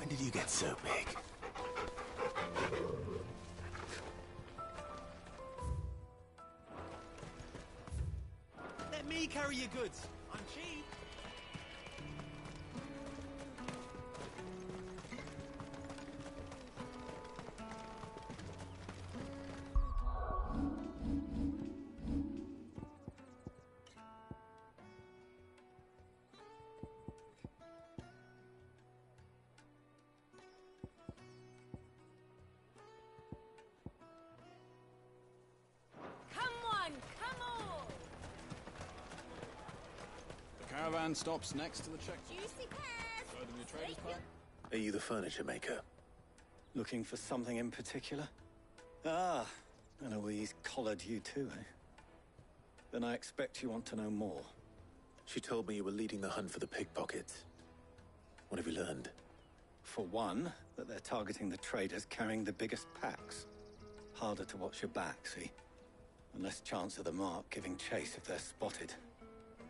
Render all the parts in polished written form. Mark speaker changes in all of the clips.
Speaker 1: When did you get so big?
Speaker 2: Let me carry your goods. I'm cheap.
Speaker 3: Caravan stops next to the check.
Speaker 4: Juicy pears!
Speaker 3: Further in your trader's park?
Speaker 1: Are you the furniture maker?
Speaker 5: Looking for something in particular? Ah, Eloise collared you too, eh? Then I expect you want to know more.
Speaker 1: She told me you were leading the hunt for the pickpockets. What have you learned?
Speaker 5: For one, that they're targeting the traders carrying the biggest packs. Harder to watch your back, see? And less chance of the mark giving chase if they're spotted.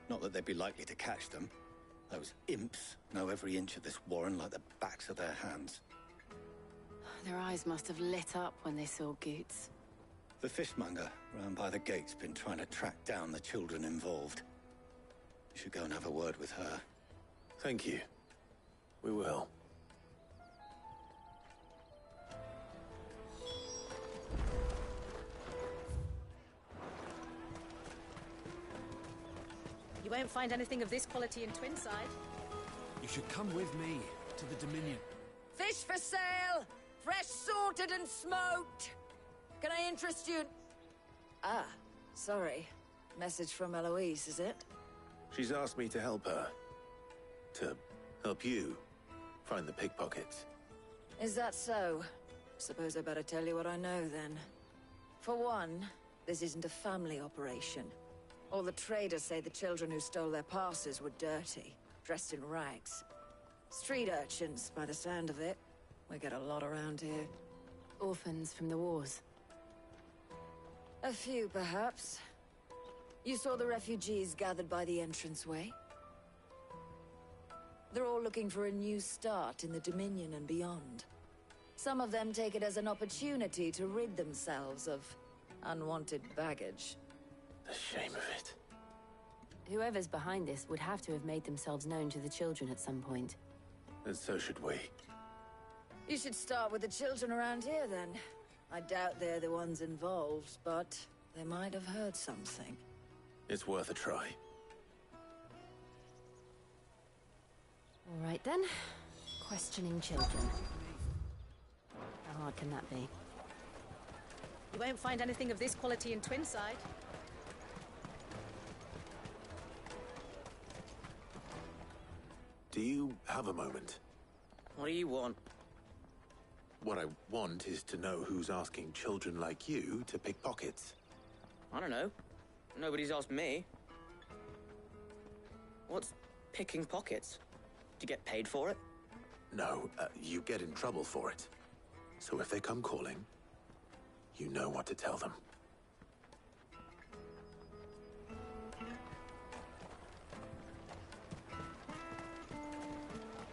Speaker 5: Not that they'd be likely to catch them. Those imps know every inch of this warren like the backs of their hands.
Speaker 6: Their eyes must have lit up when they saw Goots.
Speaker 5: The fishmonger round by the gate's been trying to track down the children involved. You should go and have a word with her.
Speaker 1: Thank you. We will.
Speaker 7: You won't find anything of this quality in Twinside.
Speaker 2: You should come with me to the Dominion.
Speaker 4: Fish for sale! Fresh sorted and smoked! Can I interest you? Ah, sorry. Message from Eloise, is it?
Speaker 1: She's asked me to help her. To help you find the pickpockets.
Speaker 4: Is that so? Suppose I better tell you what I know, then. For one, this isn't a family operation. All the traders say the children who stole their passes were dirty, dressed in rags. Street urchins, by the sound of it. We get a lot around here.
Speaker 6: Orphans from the wars.
Speaker 4: A few, perhaps. You saw the refugees gathered by the entranceway? They're all looking for a new start in the Dominion and beyond. Some of them take it as an opportunity to rid themselves of unwanted baggage.
Speaker 1: The shame of it.
Speaker 6: Whoever's behind this would have to have made themselves known to the children at some point.
Speaker 1: And so should we.
Speaker 4: You should start with the children around here, then. I doubt they're the ones involved, but they might have heard something.
Speaker 1: It's worth a try.
Speaker 6: All right, then. Questioning children. How hard can that be?
Speaker 7: You won't find anything of this quality in Twinside.
Speaker 1: Do you have a moment?
Speaker 8: What do you want?
Speaker 1: What I want is to know who's asking children like you to pick pockets.
Speaker 8: I don't know. Nobody's asked me. What's picking pockets? Do you get paid for it?
Speaker 1: No, you get in trouble for it. So if they come calling, you know what to tell them.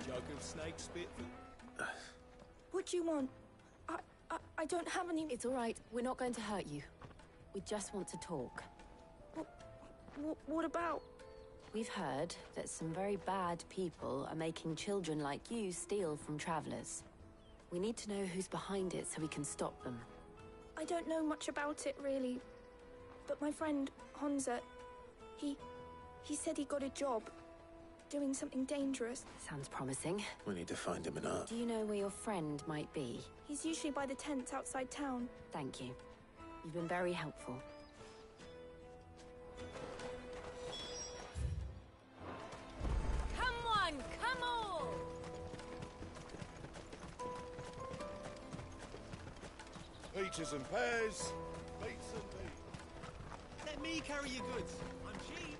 Speaker 2: Jug of snake spit.
Speaker 9: What do you want? I don't have any...
Speaker 6: It's all right. We're not going to hurt you. We just want to talk.
Speaker 9: What about?
Speaker 6: We've heard that some very bad people are making children like you steal from travelers. We need to know who's behind it so we can stop them.
Speaker 9: I don't know much about it, really. But my friend, Honza, he said he got a job doing something dangerous.
Speaker 6: Sounds promising.
Speaker 1: We need to find him and her.
Speaker 6: Do you know where your friend might be?
Speaker 9: He's usually by the tents outside town.
Speaker 6: Thank you. You've been very helpful.
Speaker 4: Come on, come on!
Speaker 10: Peaches and pears, beets and beets.
Speaker 2: Let me carry your goods. I'm cheap.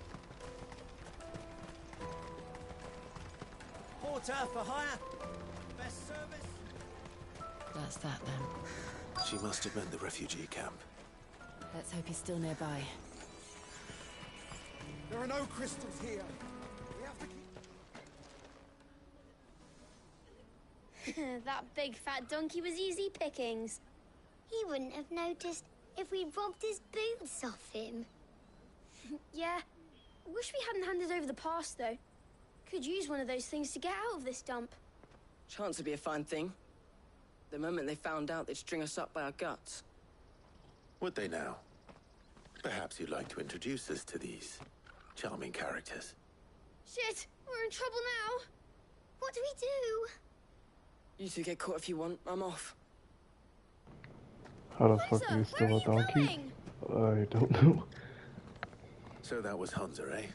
Speaker 2: Porter for hire. Best service.
Speaker 6: That's that then.
Speaker 1: She must have meant the refugee camp.
Speaker 6: Let's hope he's still nearby.
Speaker 10: There are no crystals here. We have to
Speaker 11: That big fat donkey was easy pickings.
Speaker 12: He wouldn't have noticed if we robbed his boots off him.
Speaker 11: Yeah. Wish we hadn't handed over the pass, though. Could use one of those things to get out of this dump.
Speaker 8: Chance would be a fine thing. The moment they found out, they'd string us up by our guts.
Speaker 1: Would they now? Perhaps you'd like to introduce us to these charming characters.
Speaker 11: Shit! We're in trouble now! What do we do?
Speaker 8: You two get caught if you want. I'm off.
Speaker 13: How the fuck are you still a donkey? I don't know.
Speaker 1: So that was Hunter, eh?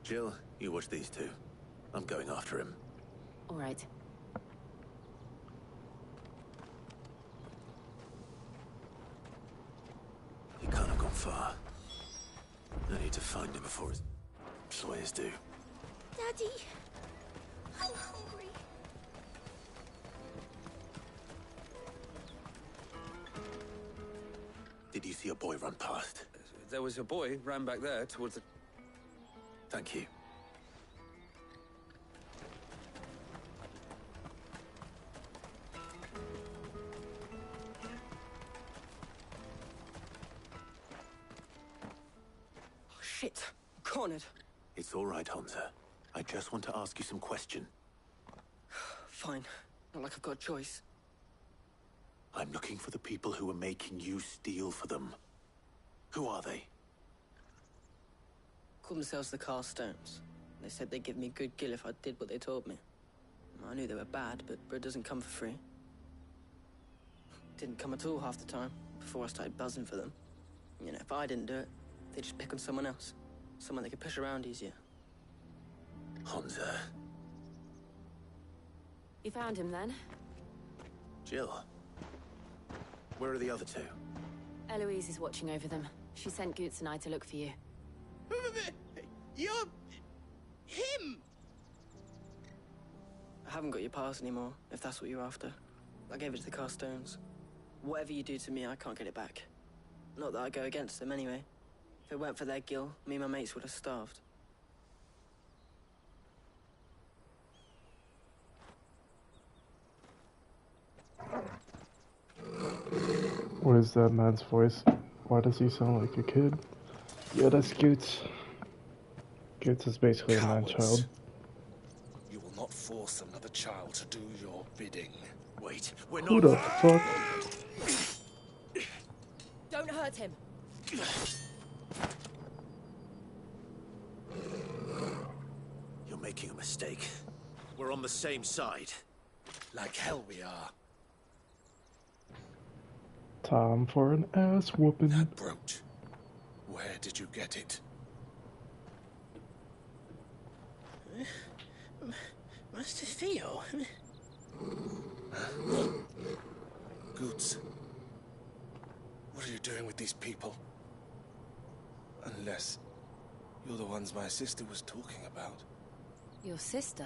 Speaker 1: Jill, you watch these two. I'm going after him.
Speaker 6: All right.
Speaker 1: He can't have gone far. I need to find him before his employers do.
Speaker 11: Daddy! I'm hungry.
Speaker 1: Did you see a boy run past?
Speaker 14: There was a boy ran back there towards the...
Speaker 1: Thank you.
Speaker 8: Oh, shit. I'm cornered.
Speaker 1: It's all right, Hunter. I just want to ask you some questions.
Speaker 8: Fine. Not like I've got a choice.
Speaker 1: I'm looking for the people who are making you steal for them. Who are they?
Speaker 8: Called themselves the Carstones. They said they'd give me good gill if I did what they told me. I knew they were bad, but bread doesn't come for free. Didn't come at all half the time, before I started buzzing for them. You know, if I didn't do it, they'd just pick on someone else. Someone they could push around easier.
Speaker 1: Hunter.
Speaker 6: You found him then?
Speaker 1: Jill. Where are the other two?
Speaker 6: Eloise is watching over them. She sent Goots and I to look for you.
Speaker 2: You're... him!
Speaker 8: I haven't got your pass anymore, if that's what you're after. I gave it to the Carstones. Whatever you do to me, I can't get it back. Not that I go against them anyway. If it weren't for their gill, me and my mates would have starved.
Speaker 13: What is that man's voice? Why does he sound like a kid? Yeah, that's Goots. Goots is basically a man-child.
Speaker 10: You will not force another child to do your bidding.
Speaker 2: Wait, we're not...
Speaker 13: Who the fuck?
Speaker 7: Don't hurt him.
Speaker 2: You're making a mistake. We're on the same side.
Speaker 10: Like hell we are.
Speaker 13: Time for an ass whooping.
Speaker 10: That brooch. Where did you get it?
Speaker 8: Master Theo?
Speaker 10: Goots. What are you doing with these people? Unless you're the ones my sister was talking about.
Speaker 6: Your sister?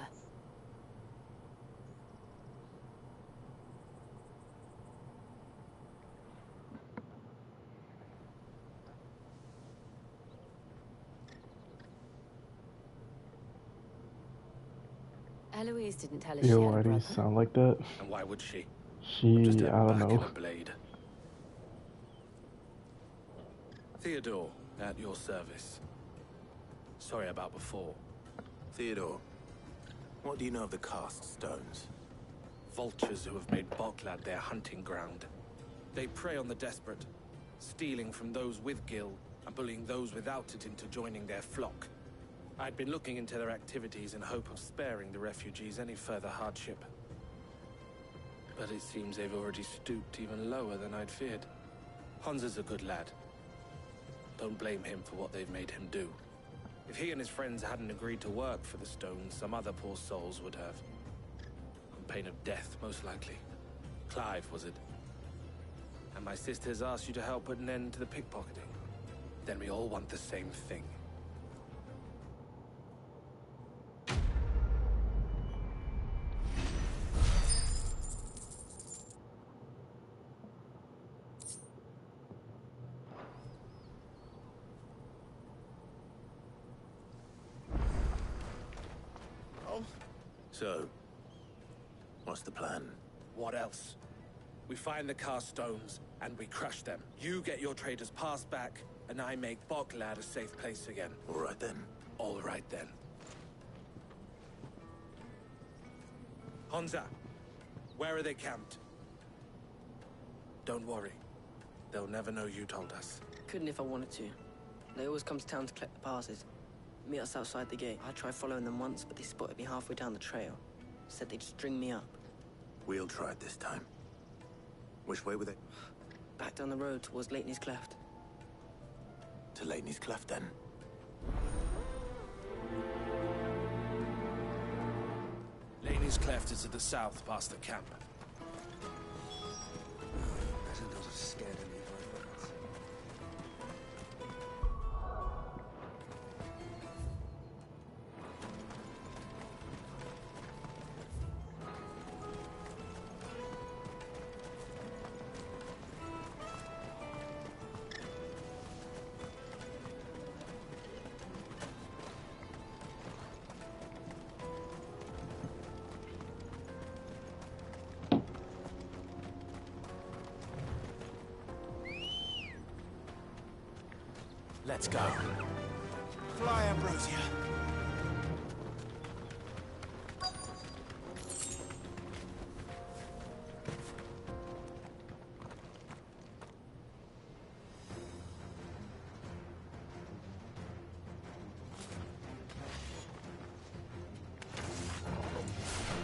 Speaker 6: Eloise didn't tell us she
Speaker 13: Yo,
Speaker 6: had a
Speaker 13: why do you
Speaker 6: brother.
Speaker 13: sound like that?
Speaker 14: And why would she?
Speaker 13: She, I don't know.
Speaker 14: Blade. Theodore, at your service. Sorry about before.
Speaker 1: Theodore, what do you know of the cast stones?
Speaker 14: Vultures who have made Boklad their hunting ground. They prey on the desperate, stealing from those with gil and bullying those without it into joining their flock. I'd been looking into their activities in hope of sparing the refugees any further hardship. But it seems they've already stooped even lower than I'd feared. Hansa's a good lad. Don't blame him for what they've made him do. If he and his friends hadn't agreed to work for the stones, some other poor souls would have. On pain of death, most likely. Clive, was it? And my sisters asked you to help put an end to the pickpocketing. Then we all want the same thing.
Speaker 1: So, What's the plan?
Speaker 14: What else? We find the car stones, and we crush them. You get your trader's pass back, and I make Boklad a safe place again.
Speaker 1: All right then.
Speaker 14: All right then. Honza, where are they camped? Don't worry. They'll never know you told us.
Speaker 8: Couldn't if I wanted to. They always come to town to collect the passes. Meet us outside the gate. I tried following them once, but they spotted me halfway down the trail. Said they'd string me up.
Speaker 1: We'll try it this time. Which way were they?
Speaker 8: Back down the road towards Lateney's Cleft.
Speaker 1: To Lateney's Cleft, then.
Speaker 14: Laney's Cleft is to the south, past the camp.
Speaker 3: Better not have scared any of my friends.
Speaker 2: Let's go. Fly, Ambrosia.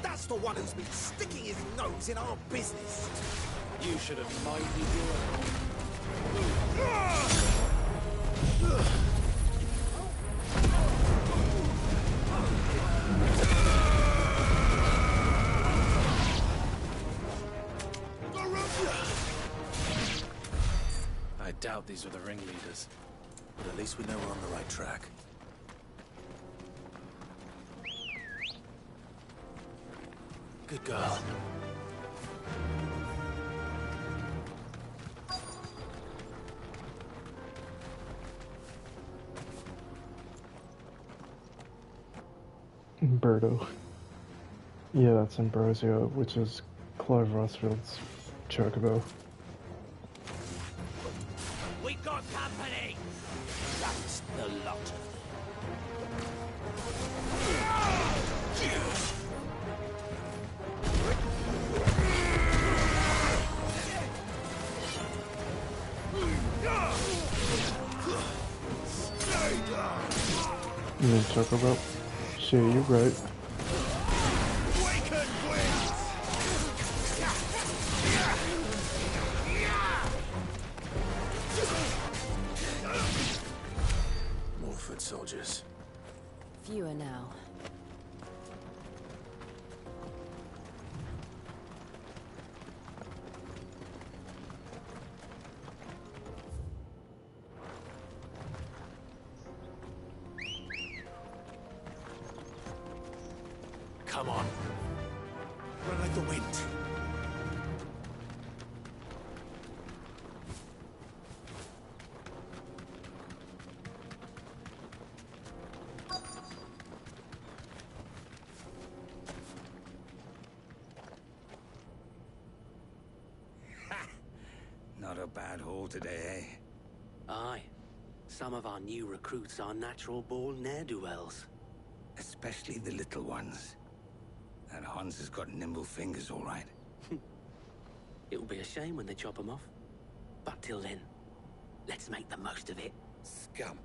Speaker 2: That's the one who's been sticking his nose in our business.
Speaker 14: You should have minded your own. I doubt these were the ringleaders.
Speaker 1: But at least we know we're on the right track. Good girl.
Speaker 13: Birdo. Yeah, that's Ambrosia, which is Clive Rossfield's chocobo.
Speaker 2: We got company! That's the lot of them.
Speaker 13: You mean chocobo? Shit, you're right.
Speaker 1: More foot soldiers.
Speaker 6: Fewer now.
Speaker 2: Come on. Run like the wind.
Speaker 15: Not a bad haul today, eh?
Speaker 16: Aye. Some of our new recruits are natural-born ne'er-do-wells.
Speaker 15: Especially the little ones. That Hans has got nimble fingers, all right.
Speaker 16: It'll be a shame when they chop them off. But till then, let's make the most of it.
Speaker 14: Scum.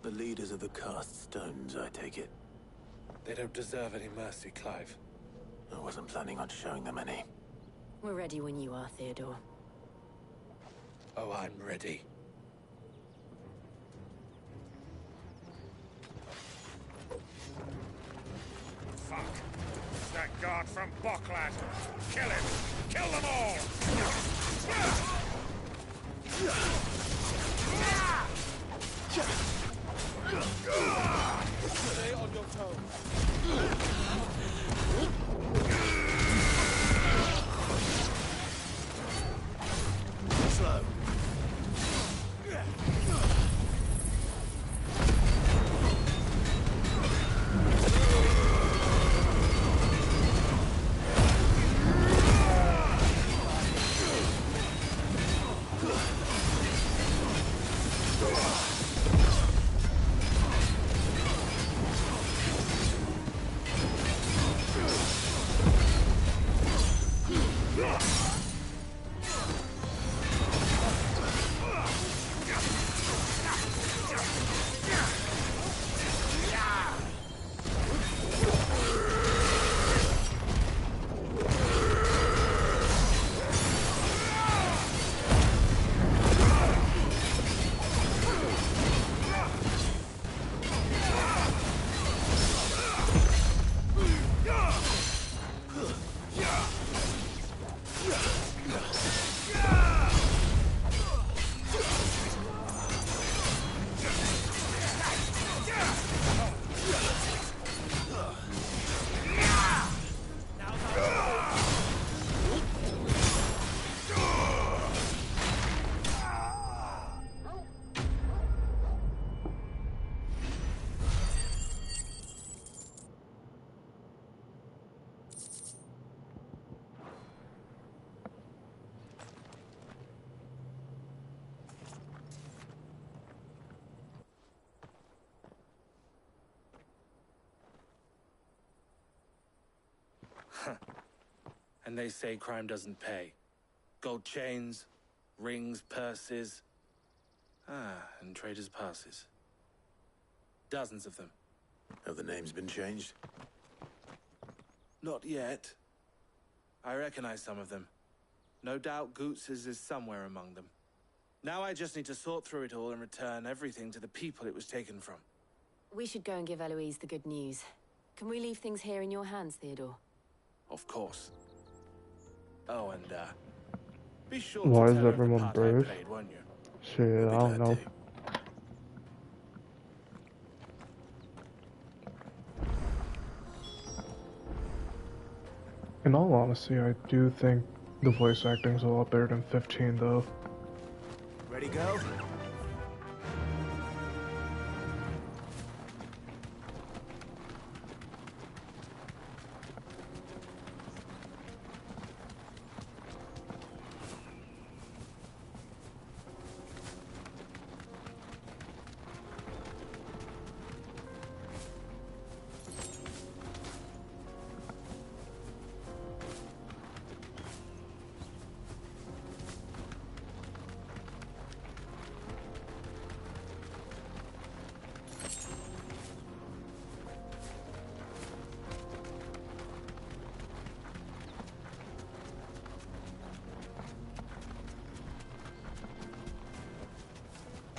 Speaker 1: The leaders of the cast stones, I take it.
Speaker 14: They don't deserve any mercy, Clive.
Speaker 1: I wasn't planning on showing them any.
Speaker 6: We're ready when you are, Theodore.
Speaker 14: Oh, I'm ready.
Speaker 17: Fuck. It's that guard from Boklad. Kill him! Kill them all!
Speaker 14: Stay on your toes.
Speaker 2: Slow.
Speaker 14: And they say crime doesn't pay. Gold chains, rings, purses. And traders' passes. Dozens of them.
Speaker 1: Have the names been changed?
Speaker 14: Not yet. I recognize some of them. No doubt Goots's is somewhere among them. Now I just need to sort through it all and return everything to the people it was taken from.
Speaker 6: We should go and give Eloise the good news. Can we leave things here in your hands, Theodore?
Speaker 14: Of course. Oh, and, be sure
Speaker 13: Why
Speaker 14: to
Speaker 13: is
Speaker 14: tell her of the
Speaker 13: everyone
Speaker 14: part
Speaker 13: brave?
Speaker 14: I played, won't you?
Speaker 13: Shit, I don't know. In all honesty, I do think the voice acting's a lot better than 15, though.
Speaker 2: Ready, go?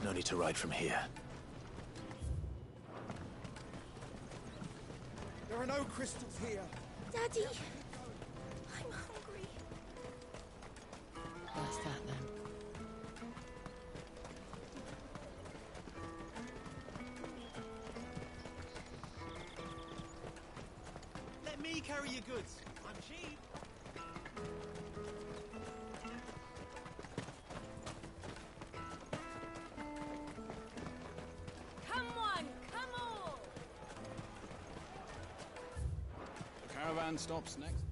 Speaker 2: No need to ride from here.
Speaker 3: There are no crystals here.
Speaker 9: Daddy, I'm hungry.
Speaker 6: What's that then?
Speaker 2: Let me carry your goods. I'm cheap.
Speaker 18: Caravan stops next.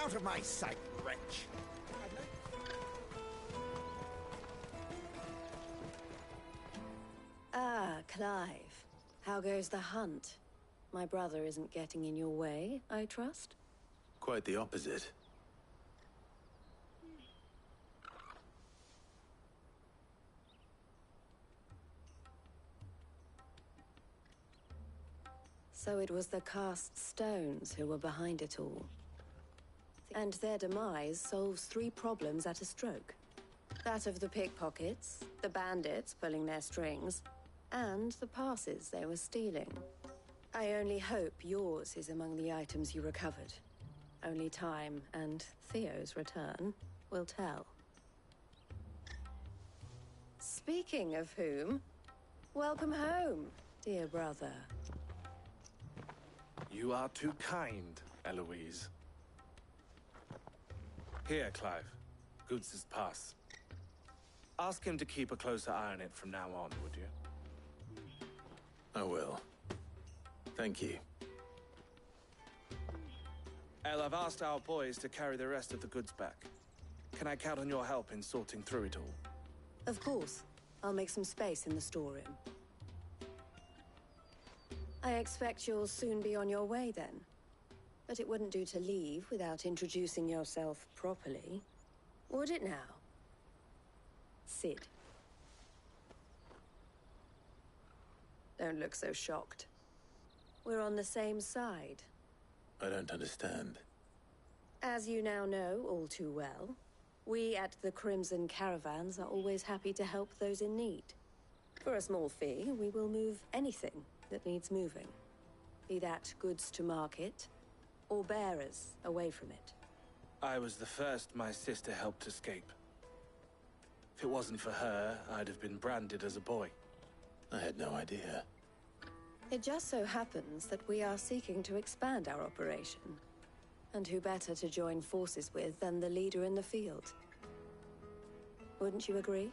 Speaker 2: Out of my sight, wretch.
Speaker 4: Ah, Clive. How goes the hunt? My brother isn't getting in your way, I trust?
Speaker 1: Quite the opposite.
Speaker 4: So it was the cast stones who were behind it all. And their demise solves 3 problems at a stroke. That of the pickpockets, the bandits pulling their strings, and the passes they were stealing. I only hope yours is among the items you recovered. Only time and Theo's return will tell. Speaking of whom, welcome home, dear brother.
Speaker 14: You are too kind, Eloise. Here, Clive. Goods' pass. Ask him to keep a closer eye on it from now on, would you?
Speaker 1: I will. Thank you.
Speaker 14: El, I've asked our boys to carry the rest of the goods back. Can I count on your help in sorting through it all?
Speaker 4: Of course. I'll make some space in the storeroom. I expect you'll soon be on your way then. But it wouldn't do to leave without introducing yourself properly. Would it now? Sid. Don't look so shocked. We're on the same side.
Speaker 1: I don't understand.
Speaker 4: As you now know all too well, we at the Crimson Caravans are always happy to help those in need. For a small fee, we will move anything that needs moving. Be that goods to market, or bearers away from it.
Speaker 14: I was the first my sister helped escape. If it wasn't for her, I'd have been branded as a boy.
Speaker 1: I had no idea.
Speaker 4: It just so happens that we are seeking to expand our operation. And who better to join forces with than the leader in the field? Wouldn't you agree,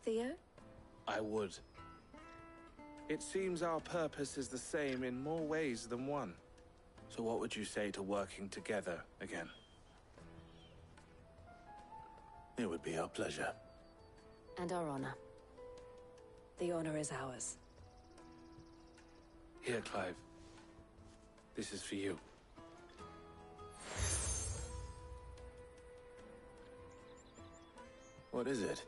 Speaker 4: Theo?
Speaker 14: I would. It seems our purpose is the same in more ways than one. So what would you say to working together again?
Speaker 1: It would be our pleasure.
Speaker 6: And our honor.
Speaker 7: The honor is ours.
Speaker 14: Here, Clive. This is for you.
Speaker 1: What is it?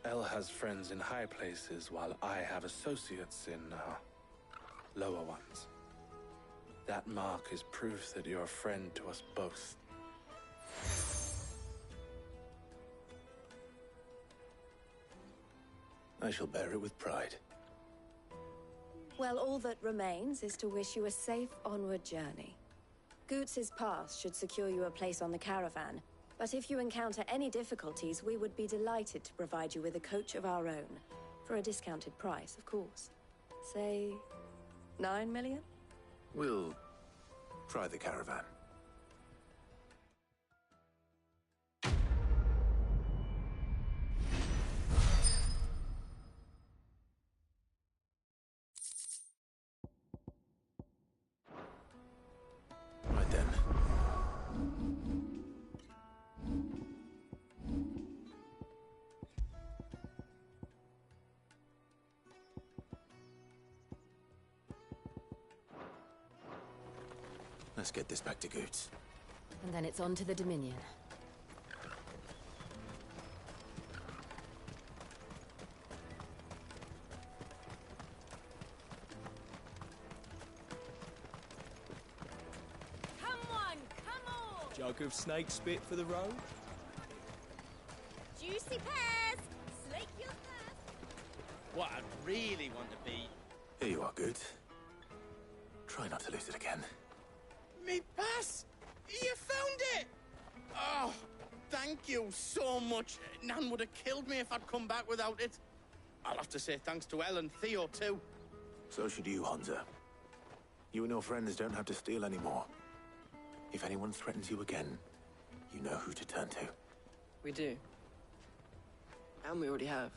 Speaker 14: Elle has friends in high places, while I have associates in, lower ones. That mark is proof that you're a friend to us both.
Speaker 1: I shall bear it with pride.
Speaker 7: Well, all that remains is to wish you a safe onward journey. Goots's pass should secure you a place on the caravan, but if you encounter any difficulties, we would be delighted to provide you with a coach of our own. For a discounted price, of course. Say, 9 million?
Speaker 1: We'll try the caravan. Right then. Let's get this back to Goots.
Speaker 6: And then it's on to the Dominion.
Speaker 7: Come on, come on!
Speaker 19: Jug of snake spit for the road?
Speaker 7: Juicy pears! Slake your thirst!
Speaker 2: What I'd really want to be...
Speaker 1: Here you are, Goots. Try not to lose it again.
Speaker 2: Me pass! You found it! Oh, thank you so much. Nan would have killed me if I'd come back without it. I'll have to say thanks to Elle and Theo, too.
Speaker 1: So should you, Hansa. You and your friends don't have to steal anymore. If anyone threatens you again, you know who to turn to.
Speaker 8: We do. And we already have.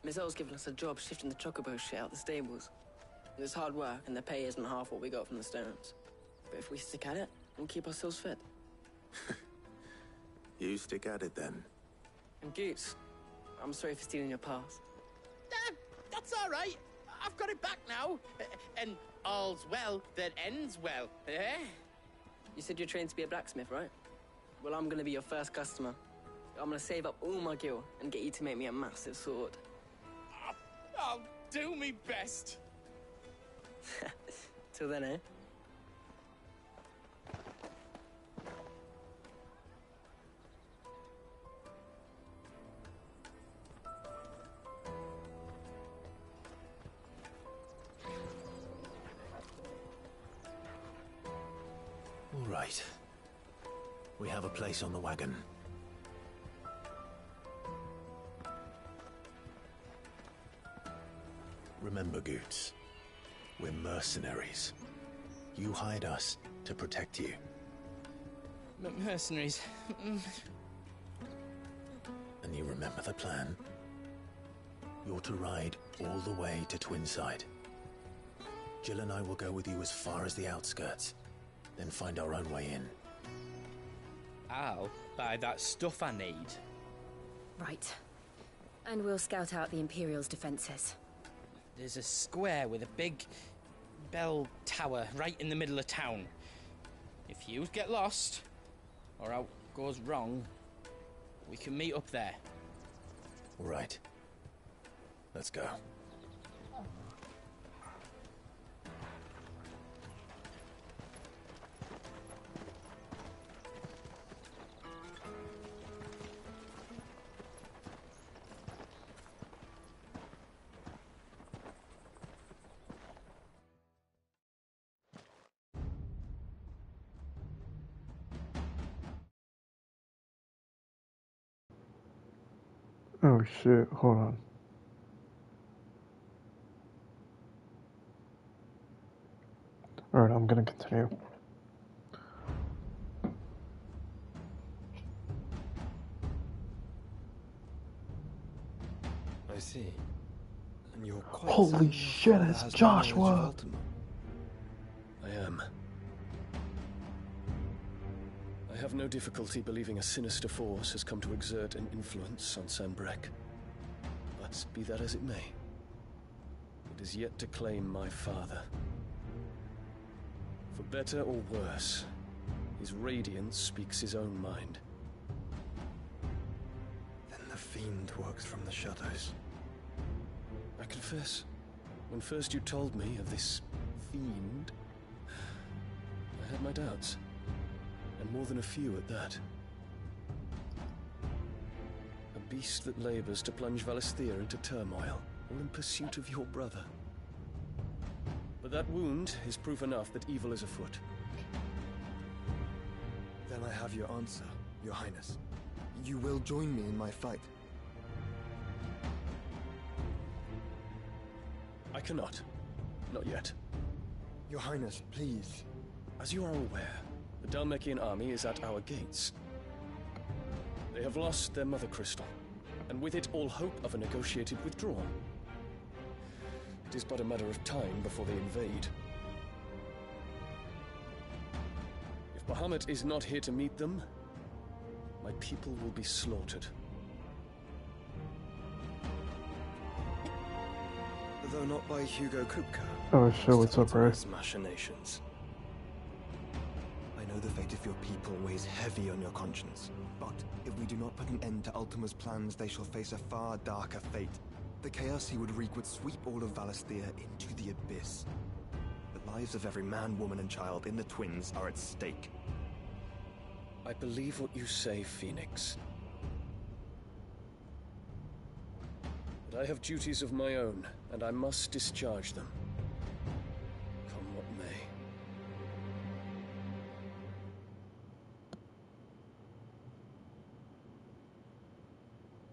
Speaker 8: Miss L's given us a job shifting the chocobo shit out the stables. It's hard work, and the pay isn't half what we got from the stones. But if we stick at it, we'll keep ourselves fit.
Speaker 1: You stick at it, then.
Speaker 8: And Goots, I'm sorry for stealing your pass.
Speaker 2: That's all right. I've got it back now. And all's well that ends well, eh?
Speaker 8: You said you're trained to be a blacksmith, right? Well, I'm gonna be your first customer. I'm gonna save up all my gil and get you to make me a massive sword.
Speaker 2: I'll do me best.
Speaker 8: Till then, eh?
Speaker 1: All right. We have a place on the wagon. Remember, Goots, we're mercenaries. You hired us to protect you.
Speaker 2: Mercenaries.
Speaker 1: And you remember the plan? You're to ride all the way to Twinside. Jill and I will go with you as far as the outskirts, then find our own way in.
Speaker 20: I'll buy that stuff I need.
Speaker 6: Right. And we'll scout out the Imperial's defenses.
Speaker 20: There's a square with a big bell tower right in the middle of town. If you get lost, or out goes wrong, we can meet up there.
Speaker 1: All right. Let's go.
Speaker 13: Oh shit, hold on. Alright, I'm gonna continue.
Speaker 21: I see. And you're quite
Speaker 13: Holy shit, it's Joshua!
Speaker 21: I am. I
Speaker 10: have no difficulty believing a sinister force has come to exert an influence on Sanbreque. But be that as it may, it is yet to claim my father. For better or worse, his radiance speaks his own mind.
Speaker 21: Then the fiend works from the shadows.
Speaker 10: I confess, when first you told me of this fiend, I had my doubts. And more than a few at that. A beast that labors to plunge Valisthea into turmoil, all in pursuit of your brother. But that wound is proof enough that evil is afoot.
Speaker 21: Then I have your answer, Your Highness. You will join me in my fight.
Speaker 10: I cannot. Not yet.
Speaker 21: Your Highness, please.
Speaker 10: As you are aware, the Dhalmekian army is at our gates. They have lost their mother crystal, and with it all hope of a negotiated withdrawal. It is but a matter of time before they invade. If Bahamut is not here to meet them, my people will be slaughtered.
Speaker 21: Though not by Hugo Kupka.
Speaker 13: Oh shit, what's up, bro?
Speaker 21: Machinations. I know the fate of your people weighs heavy on your conscience, but if we do not put an end to Ultima's plans, they shall face a far darker fate. The chaos he would wreak would sweep all of Valisthea into the abyss. The lives of every man, woman, and child in the Twins are at stake.
Speaker 10: I believe what you say, Phoenix. But I have duties of my own, and I must discharge them.